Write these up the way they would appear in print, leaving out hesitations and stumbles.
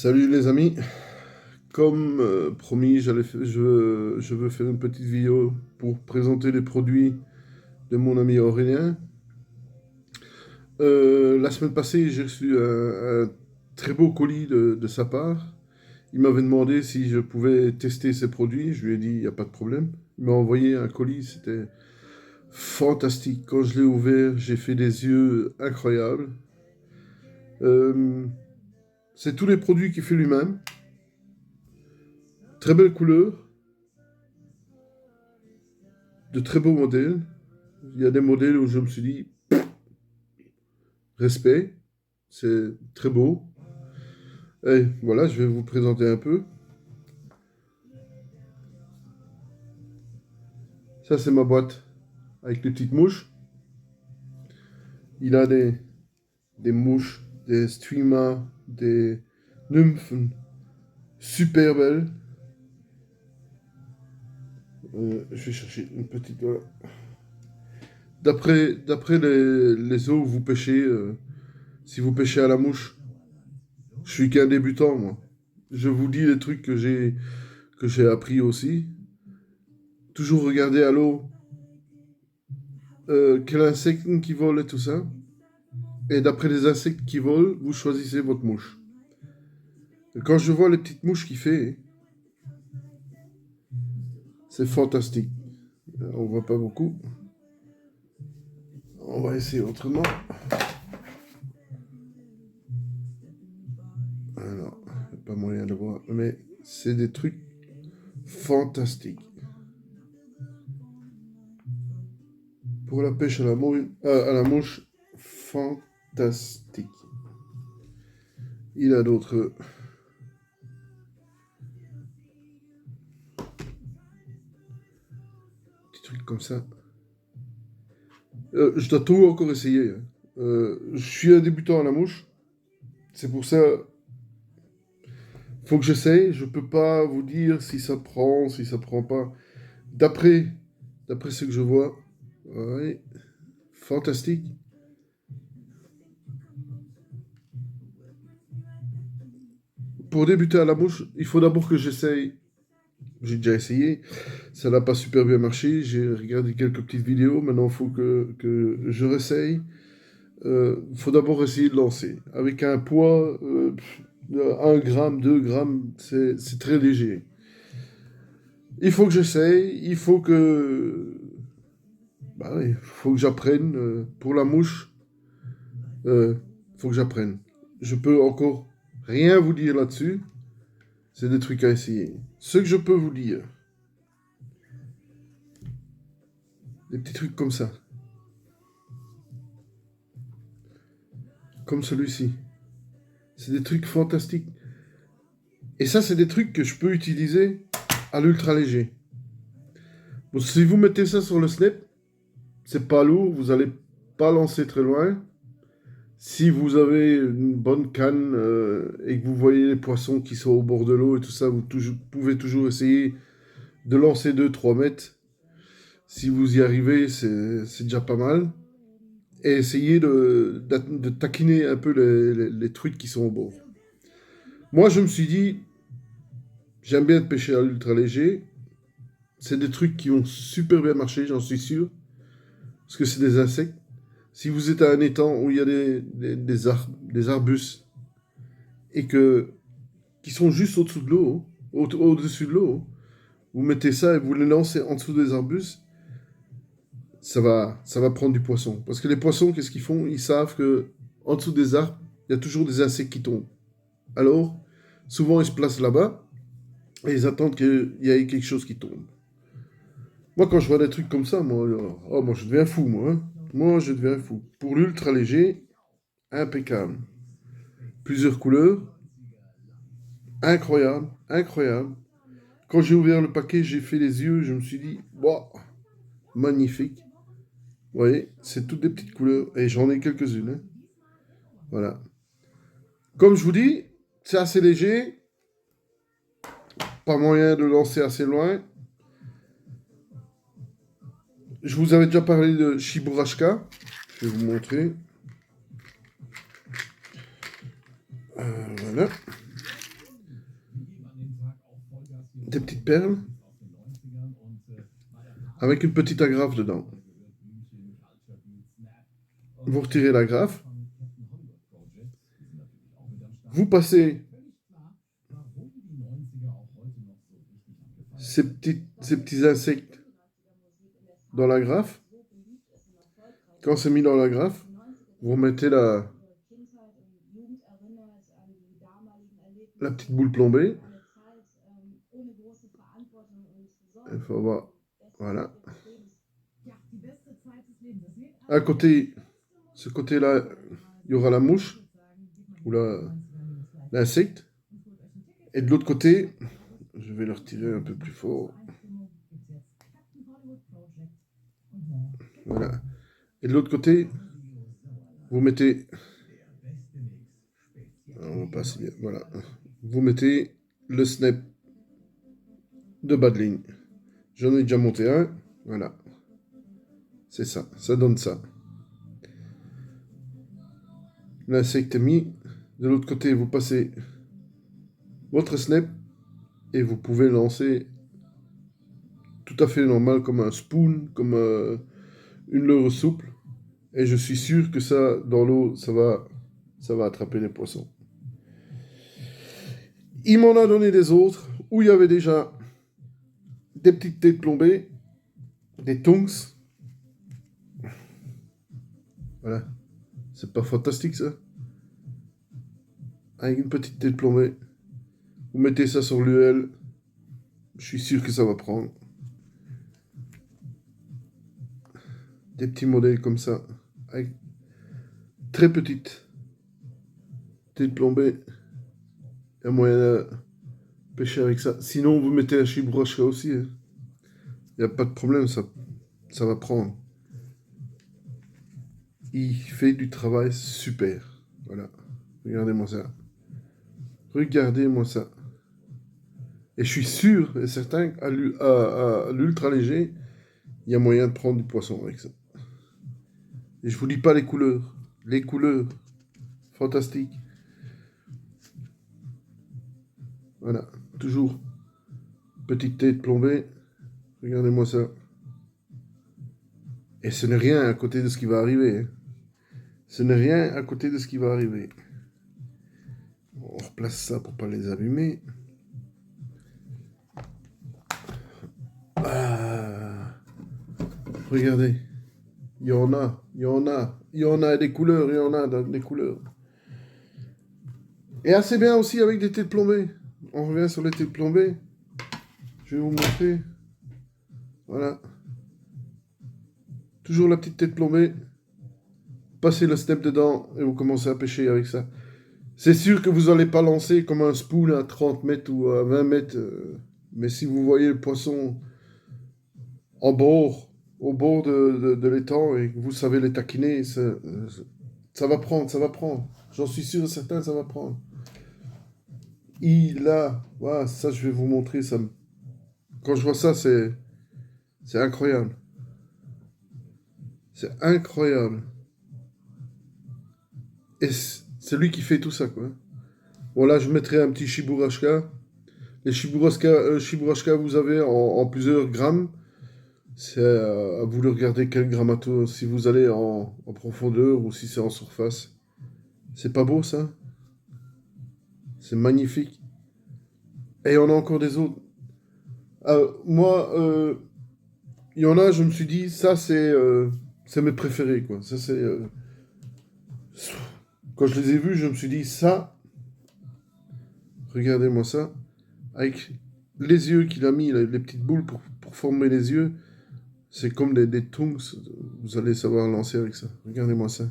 Salut les amis, comme promis, je veux faire une petite vidéo pour présenter les produits de mon ami Aurélien. La semaine passée, j'ai reçu un très beau colis de sa part. Il m'avait demandé si je pouvais tester ses produits. Je lui ai dit, il n'y a pas de problème. Il m'a envoyé un colis, c'était fantastique. Quand je l'ai ouvert, j'ai fait des yeux incroyables. Euh, c'est tous les produits qu'il fait lui-même. Très belle couleur, de très beaux modèles. Il y a des modèles où je me suis dit, respect, c'est très beau. Et voilà, je vais vous présenter un peu. Ça, c'est ma boîte avec les petites mouches. Il a des mouches, des streamers, des nymphes super belles. Je vais chercher une petite. Voilà. D'après les eaux où vous pêchez, si vous pêchez à la mouche, je suis qu'un débutant, moi. Je vous dis les trucs que j'ai appris aussi. Toujours regarder à l'eau quel insecte qui vole et tout ça. Et d'après les insectes qui volent, vous choisissez votre mouche. Et quand je vois les petites mouches qu'il fait, c'est fantastique. On voit pas beaucoup. On va essayer autrement. Alors, il n'y a pas moyen de voir. Mais c'est des trucs fantastiques. Pour la pêche à la mouche, fantastique. Il a d'autres petits trucs comme ça. Je dois tout encore essayer. Hein. Je suis un débutant à la mouche. C'est pour ça, faut que j'essaye. Je peux pas vous dire si ça prend, si ça prend pas. D'après, d'après ce que je vois, ouais, fantastique. Pour débuter à la mouche, il faut d'abord que j'essaye. J'ai déjà essayé, ça n'a pas super bien marché. J'ai regardé quelques petites vidéos. Maintenant, il faut que je réessaye. Il faut d'abord essayer de lancer. Avec un poids de 1 gramme, 2 grammes, c'est très léger. Il faut que j'essaye, il faut que... Bah oui, faut que j'apprenne. Pour la mouche, faut que j'apprenne. Je peux encore rien vous dire là-dessus. C'est des trucs à essayer. Ce que je peux vous dire, des petits trucs comme ça. Comme celui-ci. C'est des trucs fantastiques. Et ça, c'est des trucs que je peux utiliser à l'ultra léger. Bon, si vous mettez ça sur le snap, c'est pas lourd, vous allez pas lancer très loin. Si vous avez une bonne canne et que vous voyez les poissons qui sont au bord de l'eau et tout ça, pouvez toujours essayer de lancer 2-3 mètres. Si vous y arrivez, c'est déjà pas mal. Et essayez de taquiner un peu les trucs qui sont au bord. Moi, je me suis dit, j'aime bien pêcher à l'ultra léger. C'est des trucs qui ont super bien marché, j'en suis sûr. Parce que c'est des insectes. Si vous êtes à un étang où il y a des arbustes et qui sont juste au-dessous de l'eau, au-dessus de l'eau, vous mettez ça et vous les lancez en dessous des arbustes, ça va prendre du poisson. Parce que les poissons, qu'est-ce qu'ils font? Ils savent que en dessous des arbres, il y a toujours des insectes qui tombent. Alors, souvent, ils se placent là-bas et ils attendent qu'il y ait quelque chose qui tombe. Moi, quand je vois des trucs comme ça, moi je deviens fou, moi. Hein. Moi, je deviens fou. Pour l'ultra léger, impeccable. Plusieurs couleurs, incroyable, incroyable. Quand j'ai ouvert le paquet, j'ai fait les yeux, je me suis dit, wow, magnifique. Vous voyez, c'est toutes des petites couleurs et j'en ai quelques-unes. Hein. Voilà. Comme je vous dis, c'est assez léger, pas moyen de lancer assez loin. Je vous avais déjà parlé de Shiburashka. Je vais vous montrer. Voilà. perle avec une petite agrafe dedans. Vous retirez l'agrafe, vous passez ces petits insectes dans l'agrafe. Quand c'est mis dans l'agrafe, vous remettez la petite boule plombée. Il faut voir. Voilà. À côté, ce côté-là, il y aura la mouche ou l'insecte. Et de l'autre côté, je vais le retirer un peu plus fort. Voilà. Et de l'autre côté, vous mettez... On va pas assez bien. Voilà. Vous mettez le snap de bas de ligne. J'en ai déjà monté un. Voilà. C'est ça. Ça donne ça. L'insecte est mis. De l'autre côté, vous passez votre snap et vous pouvez lancer tout à fait normal comme un spoon, comme une leurre souple. Et je suis sûr que ça, dans l'eau, ça va attraper les poissons. Il m'en a donné des autres où il y avait déjà des petites têtes plombées, des tongs. Voilà. C'est pas fantastique ça? Avec une petite tête plombée. Vous mettez ça sur l'UL. Je suis sûr que ça va prendre. Des petits modèles comme ça. Avec très petites têtes plombées. Il y a moyen de pêcher avec ça. Sinon, vous mettez la chibourochka aussi. Il n'y a pas de problème, ça va prendre. Il fait du travail super. Voilà. Regardez-moi ça. Regardez-moi ça. Et je suis sûr et certain qu'à l'ultra léger, il y a moyen de prendre du poisson avec ça. Et je vous dis pas les couleurs. Les couleurs. Fantastiques. Voilà. Toujours. Petite tête plombée. Regardez-moi ça. Et ce n'est rien à côté de ce qui va arriver. Hein. Ce n'est rien à côté de ce qui va arriver. On replace ça pour pas les abîmer. Ah, regardez. Il y en a des couleurs, il y en a des couleurs. Et assez bien aussi avec des têtes plombées. On revient sur les têtes plombées. Je vais vous montrer. Voilà. Toujours la petite tête plombée. Passez le step dedans et vous commencez à pêcher avec ça. C'est sûr que vous n'allez pas lancer comme un spool à 30 mètres ou à 20 mètres. Mais si vous voyez le poisson au bord de l'étang et que vous savez les taquiner, ça va prendre, ça va prendre. J'en suis sûr et certain, ça va prendre. Voilà, ça je vais vous montrer. Quand je vois ça, c'est incroyable. C'est incroyable. Et c'est lui qui fait tout ça, quoi. Bon, là, je mettrai un petit chibourochka. Les chibourochka, vous avez en plusieurs grammes. C'est à vous de regarder quel grammato, si vous allez en profondeur ou si c'est en surface. C'est pas beau, ça? C'est magnifique. Et on a encore des autres. Moi, il y en a, je me suis dit, ça, c'est mes préférés, quoi. Ça, c'est... Quand je les ai vus, je me suis dit, ça... Regardez-moi ça. Avec les yeux qu'il a mis, les petites boules pour former les yeux. C'est comme des tongs. Vous allez savoir lancer avec ça. Regardez-moi ça.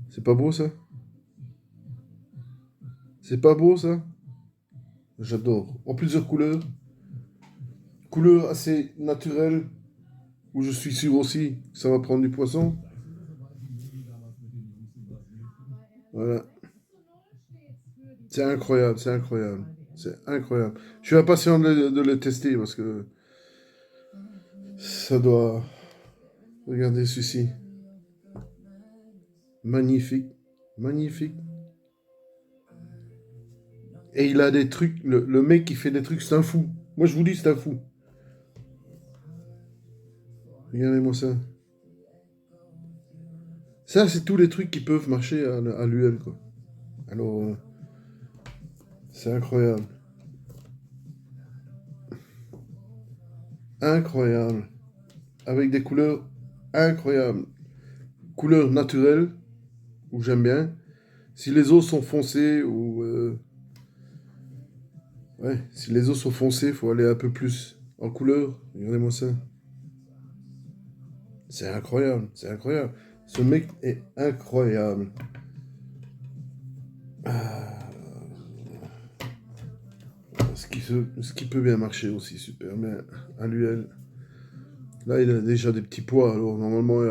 C'est pas beau, ça? C'est pas beau, ça? J'adore. En plusieurs couleurs. Couleurs assez naturelles. Où je suis sûr aussi que ça va prendre du poisson. Voilà. C'est incroyable, c'est incroyable. C'est incroyable. Je suis impatient de le tester parce que ça doit... Regardez ceci. Magnifique. Magnifique. Et il a des trucs... Le mec qui fait des trucs, c'est un fou. Moi, je vous dis, c'est un fou. Regardez-moi ça. Ça, c'est tous les trucs qui peuvent marcher à l'UL, quoi. Alors, c'est incroyable. Incroyable. Avec des couleurs incroyables. Couleurs naturelles, où j'aime bien. Si les os sont foncés, ou... ouais, si les os sont foncés, faut aller un peu plus en couleur. Regardez-moi ça. C'est incroyable, c'est incroyable. Ce mec est incroyable. Ah, ce qui peut bien marcher aussi, super bien. À l'UL. Là, il a déjà des petits poids, alors normalement,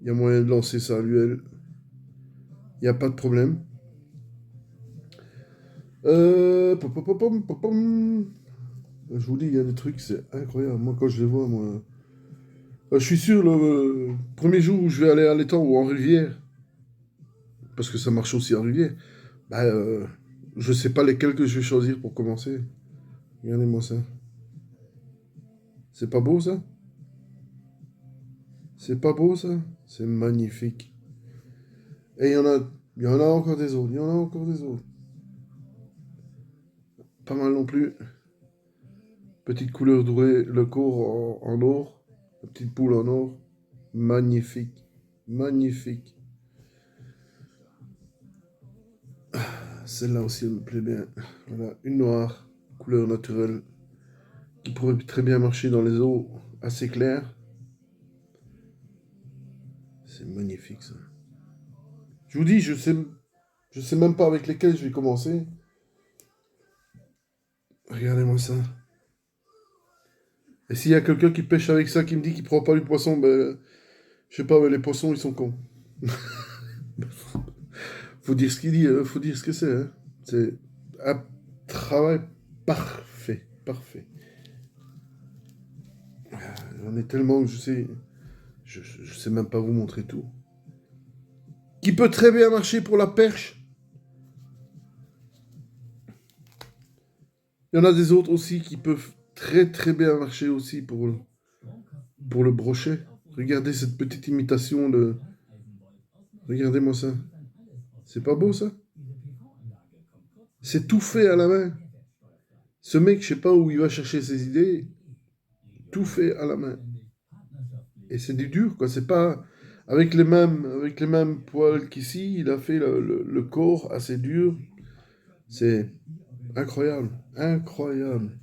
il y a moyen de lancer ça à l'UL. Il n'y a pas de problème. Pom. Je vous dis, il y a des trucs, c'est incroyable. Moi, quand je les vois, moi. Je suis sûr, le premier jour où je vais aller à l'étang ou en rivière, parce que ça marche aussi en rivière, bah, je sais pas lesquels que je vais choisir pour commencer. Regardez-moi ça. C'est pas beau, ça? C'est pas beau, ça? C'est magnifique. Et il y en a encore des autres. Il y en a encore des autres. Pas mal non plus. Petite couleur dorée, le corps en or. La petite poule en or. Magnifique. Magnifique. Celle-là aussi, elle me plaît bien. Voilà, une noire, couleur naturelle, qui pourrait très bien marcher dans les eaux assez claires. C'est magnifique, ça. Je vous dis, je sais même pas avec lesquels je vais commencer. Regardez-moi ça. Et s'il y a quelqu'un qui pêche avec ça, qui me dit qu'il prend pas du poisson, ben, je sais pas, mais les poissons, ils sont cons. Faut dire ce qu'il dit, faut dire ce que c'est. Hein. C'est un travail parfait, parfait. J'en ai tellement que je sais même pas vous montrer tout. Qui peut très bien marcher pour la perche. Il y en a des autres aussi qui peuvent très très bien marcher aussi pour le brochet. Regardez cette petite imitation de... Regardez-moi ça. C'est pas beau ça? C'est tout fait à la main. Ce mec, je sais pas où il va chercher ses idées. Tout fait à la main. Et c'est du dur, quoi. C'est pas avec les mêmes poils qu'ici. Il a fait le corps assez dur. C'est incroyable. Incroyable.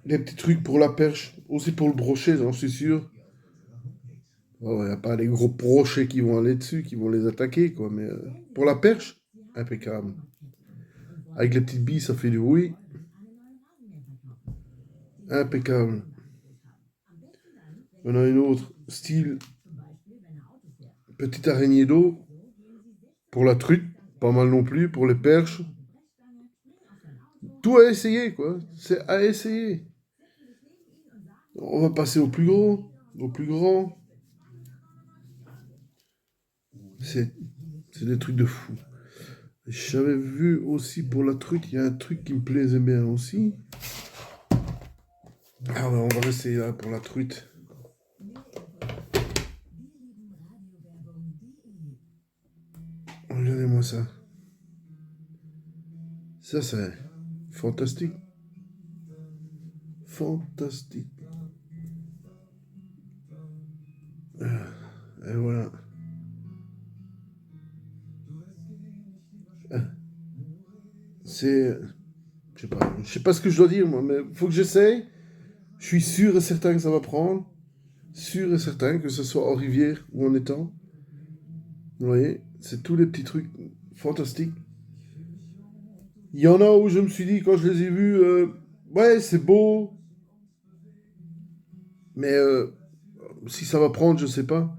Des petits trucs pour la perche. Aussi pour le brochet, j'en suis sûr. Il n'y a pas les gros brochets qui vont aller dessus, qui vont les attaquer, quoi. Mais pour la perche, impeccable. Avec les petites billes, ça fait du bruit. Impeccable. On a une autre, style petite araignée d'eau. Pour la truite, pas mal non plus. Pour les perches. Tout à essayer, quoi. C'est à essayer. On va passer au plus gros, au plus grand. C'est c'est des trucs de fou. J'avais vu aussi pour la truite, il y a un truc qui me plaisait bien aussi. Ah ouais, on va rester là pour la truite. Regardez-moi ça. Ça, c'est fantastique. Fantastique. Et voilà. C'est... je sais pas ce que je dois dire, moi, mais faut que j'essaye. Je suis sûr et certain que ça va prendre. Sûr et certain que ce soit en rivière ou en étang. Vous voyez, c'est tous les petits trucs fantastiques. Il y en a où je me suis dit, quand je les ai vus, ouais, c'est beau, mais si ça va prendre, je sais pas.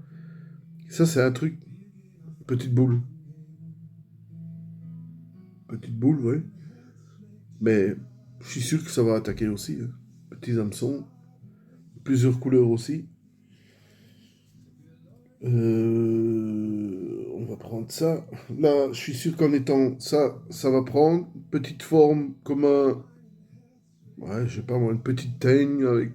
Ça, c'est un truc. Petite boule. Petite boule, ouais. Mais je suis sûr que ça va attaquer aussi. Hein. Petits hameçons. Plusieurs couleurs aussi. On va prendre ça. Là, je suis sûr qu'en étant ça, ça va prendre. Petite forme comme un Ouais, je sais pas moi, une petite teigne avec...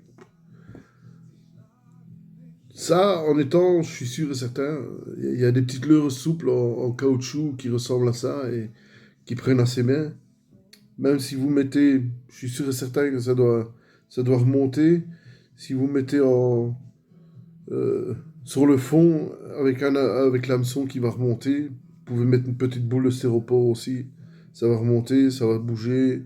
Ça, en étant, je suis sûr et certain, il y a des petites leurres souples en caoutchouc qui ressemblent à ça et qui prennent assez bien. Même si vous mettez, je suis sûr et certain que ça doit remonter. Si vous mettez euh, sur le fond avec l'hameçon qui va remonter, vous pouvez mettre une petite boule de stéropore aussi. Ça va remonter, ça va bouger.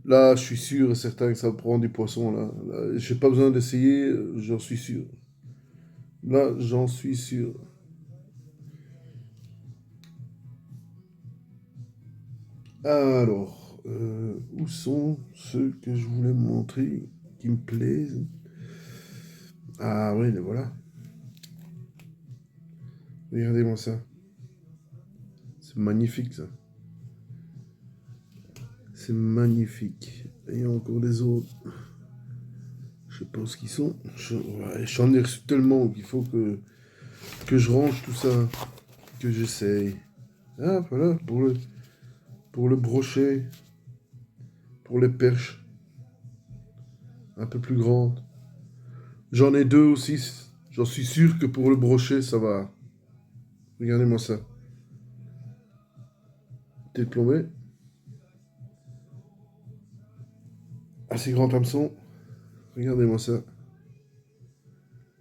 Là, je suis sûr et certain que ça prend du poisson. Là, j'ai pas besoin d'essayer, j'en suis sûr. Là, j'en suis sûr. Alors, où sont ceux que je voulais montrer qui me plaisent? Ah oui, les voilà. Regardez-moi ça. C'est magnifique, ça. C'est magnifique. Et il y a encore des autres. Je sais pas où ils sont. J'en ai reçu tellement qu'il faut que je range tout ça. Que j'essaye. Ah, voilà, pour le brochet. Pour les perches. Un peu plus grandes. J'en ai deux aussi. J'en suis sûr que pour le brochet, ça va. Regardez-moi ça. Tête plombée. Assez grand hameçon. Regardez-moi ça.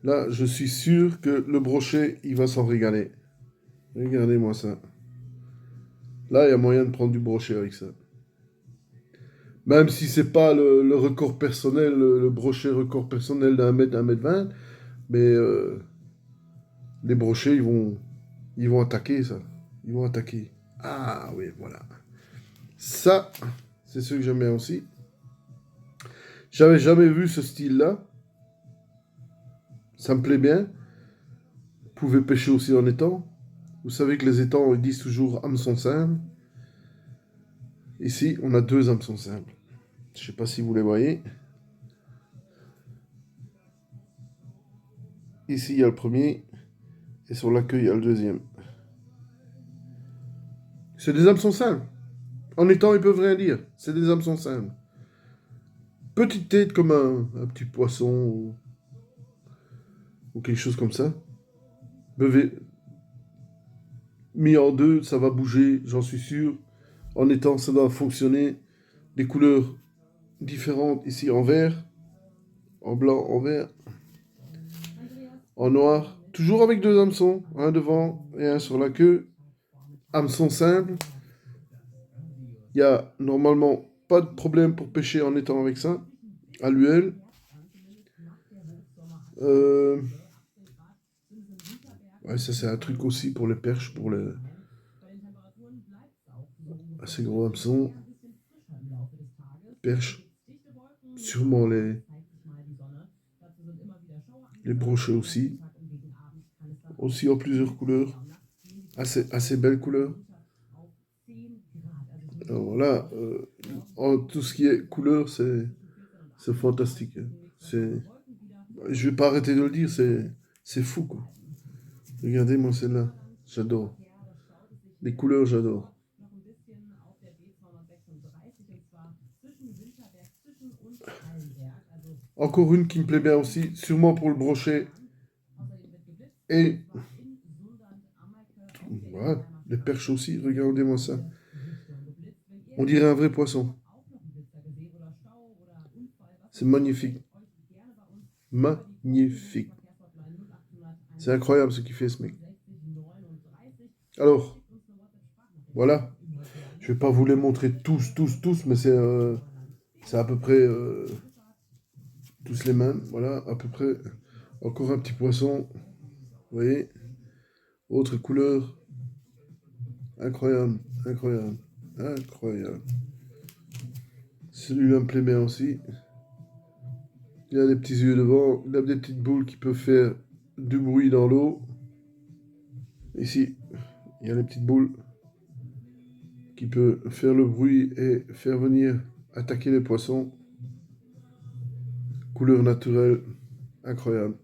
Là, je suis sûr que le brochet, il va s'en régaler. Regardez-moi ça. Là, il y a moyen de prendre du brochet avec ça. Même si c'est pas le record personnel, le brochet record personnel d'un mètre 20, mais les brochets, ils vont attaquer ça. Ils vont attaquer. Ah oui, voilà. Ça, c'est ce que j'aime bien aussi. J'avais jamais vu ce style-là. Ça me plaît bien. Vous pouvez pêcher aussi en étang. Vous savez que les étangs, ils disent toujours hameçon simple. Ici, on a deux hameçons simples. Je sais pas si vous les voyez. Ici, il y a le premier. Et sur la queue, il y a le deuxième. C'est des hameçons simples. En étang, ils peuvent rien dire. C'est des hameçons simples. Petite tête comme un petit poisson ou quelque chose comme ça. Bevé- Mis en deux, ça va bouger, j'en suis sûr. En étang, ça doit fonctionner. Des couleurs différentes ici en vert, en blanc, en vert, en noir. Toujours avec deux hameçons, un devant et un sur la queue. Hameçon simple. Il y a normalement pas de problème pour pêcher en étang avec ça. À l'UL. Euh, Ouais, ça c'est un truc aussi pour les perches, pour les assez gros hameçons. Perches, sûrement les brochets aussi. Aussi en plusieurs couleurs. Assez belles couleurs. Alors là, en tout ce qui est couleur, c'est fantastique. C'est, je vais pas arrêter de le dire, c'est fou quoi. Regardez-moi celle-là, j'adore. Les couleurs, j'adore. Encore une qui me plaît bien aussi, sûrement pour le brochet. Et voilà, les perches aussi, regardez-moi ça. On dirait un vrai poisson. C'est magnifique. Magnifique. C'est incroyable ce qu'il fait ce mec. Alors, voilà. Je vais pas vous les montrer tous, mais c'est à peu près tous les mêmes. Voilà, à peu près. Encore un petit poisson. Vous voyez? Autre couleur. Incroyable, incroyable, incroyable. Celui-là me plaît bien aussi. Il a des petits yeux devant. Il a des petites boules qui peuvent faire du bruit dans l'eau. Ici, il y a les petites boules qui peuvent faire le bruit et faire venir attaquer les poissons. Couleur naturelle. Incroyable.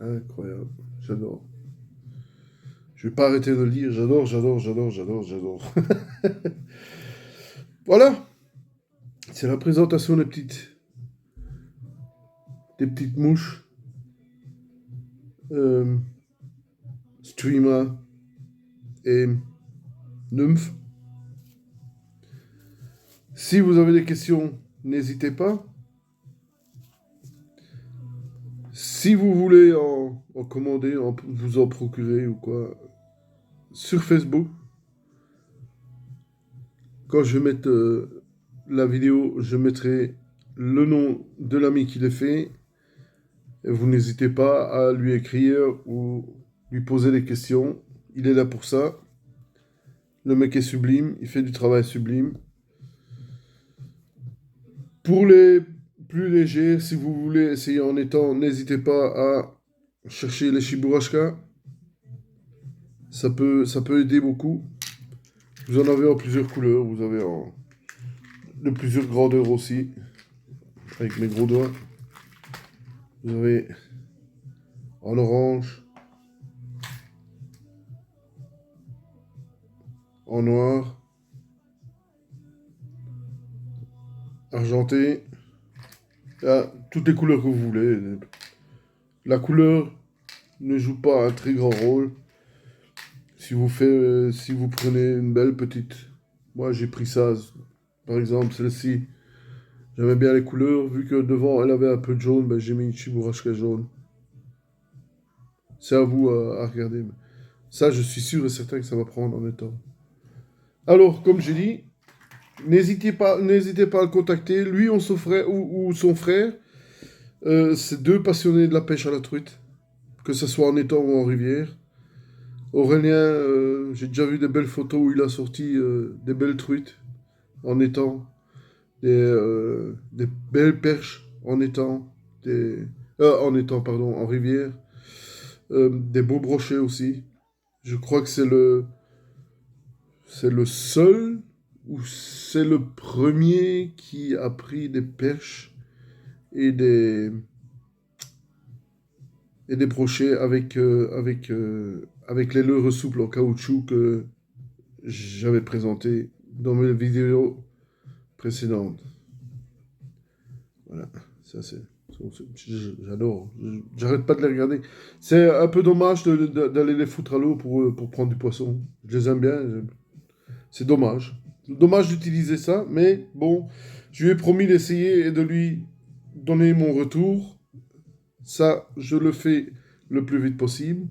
Incroyable. J'adore. Je vais pas arrêter de le dire. J'adore, j'adore, j'adore, j'adore, j'adore. Voilà. C'est la présentation des petites mouches. Streamer et nymphes. Si vous avez des questions, n'hésitez pas. Si vous voulez en commander, vous en procurer ou quoi, sur Facebook, quand je vais mettre la vidéo, je mettrai le nom de l'ami qui l'a fait. Et vous n'hésitez pas à lui écrire ou lui poser des questions. Il est là pour ça. Le mec est sublime, il fait du travail sublime. Pour les plus légers, si vous voulez essayer en étang, n'hésitez pas à chercher les Shiburashka. Ça peut aider beaucoup. Vous en avez en plusieurs couleurs, vous avez de plusieurs grandeurs aussi, avec mes gros doigts. Vous avez en orange, en noir, argenté, toutes les couleurs que vous voulez. La couleur ne joue pas un très grand rôle. Si vous prenez une belle petite, moi j'ai pris ça, par exemple celle-ci. J'aimais bien les couleurs, vu que devant elle avait un peu de jaune, ben, j'ai mis une Shiburashka jaune. C'est à vous à regarder. Ça, je suis sûr et certain que ça va prendre en étang. Alors, comme j'ai dit, n'hésitez pas à le contacter. Lui ou son frère, c'est deux passionnés de la pêche à la truite, que ce soit en étang ou en rivière. Aurélien, j'ai déjà vu des belles photos où il a sorti des belles truites en étang, des belles perches en étang, en rivière, des beaux brochets aussi. Je crois que c'est le seul ou c'est le premier qui a pris des perches et des brochets avec les leurres souples en caoutchouc que j'avais présenté dans mes vidéos précédentes. Voilà, ça c'est... J'adore, j'arrête pas de les regarder. C'est un peu dommage d'aller les foutre à l'eau pour prendre du poisson. Je les aime bien, c'est dommage. Dommage d'utiliser ça, mais bon, je lui ai promis d'essayer et de lui donner mon retour. Ça, je le fais le plus vite possible.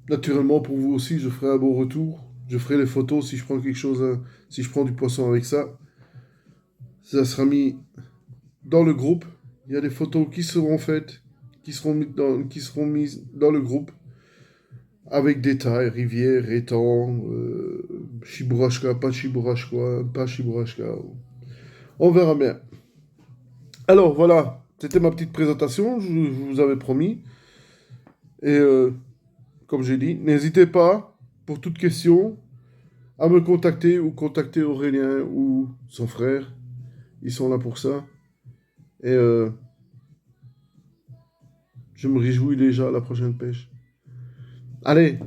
Naturellement, pour vous aussi, je ferai un bon retour. Je ferai les photos si je prends quelque chose, si je prends du poisson avec ça. Ça sera mis dans le groupe. Il y a des photos qui seront faites, qui seront mises dans le groupe. Avec détails, rivière, étang, Shiburashka, pas Shiburashka. On verra bien. Alors voilà, c'était ma petite présentation, je vous avais promis. Et comme j'ai dit, n'hésitez pas, pour toute question, à me contacter ou contacter Aurélien ou son frère. Ils sont là pour ça. Et je me réjouis déjà à la prochaine pêche. Allez,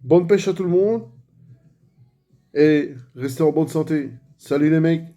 bonne pêche à tout le monde et restez en bonne santé. Salut les mecs!